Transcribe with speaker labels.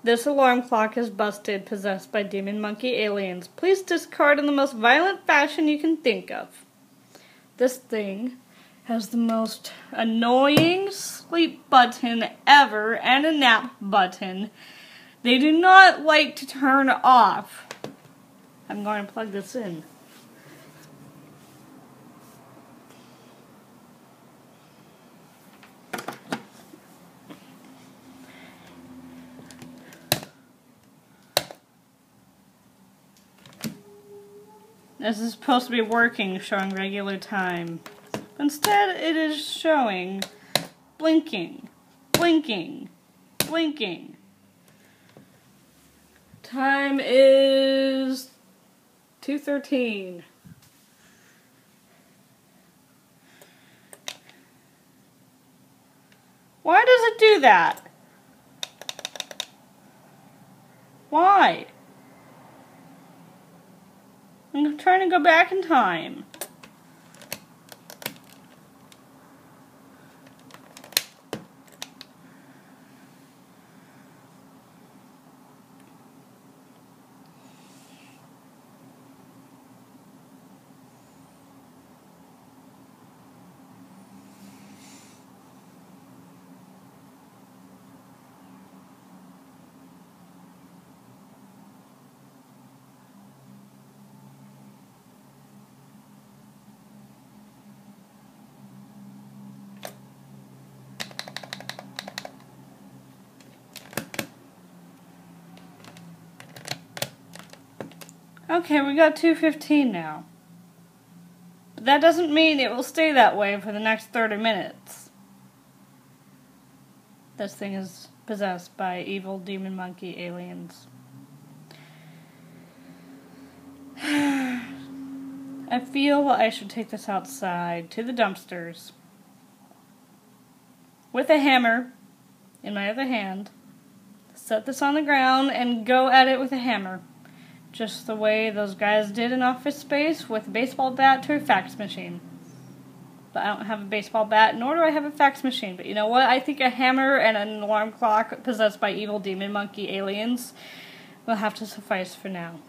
Speaker 1: This alarm clock is busted, possessed by demon monkey aliens. Please discard in the most violent fashion you can think of. This thing has the most annoying sleep button ever and a nap button. They do not like to turn off. I'm going to plug this in. This is supposed to be working, showing regular time. Instead, it is showing blinking, blinking, blinking. Time is 2:13. Why does it do that? Why? I'm trying to go back in time. Okay, we got 2:15 now. But that doesn't mean it will stay that way for the next 30 minutes. This thing is possessed by evil demon monkey aliens. I feel I should take this outside to the dumpsters with a hammer in my other hand, set this on the ground, and go at it with a hammer. Just the way those guys did in Office Space with a baseball bat to a fax machine. But I don't have a baseball bat, nor do I have a fax machine. But you know what? I think a hammer and an alarm clock possessed by evil demon monkey aliens will have to suffice for now.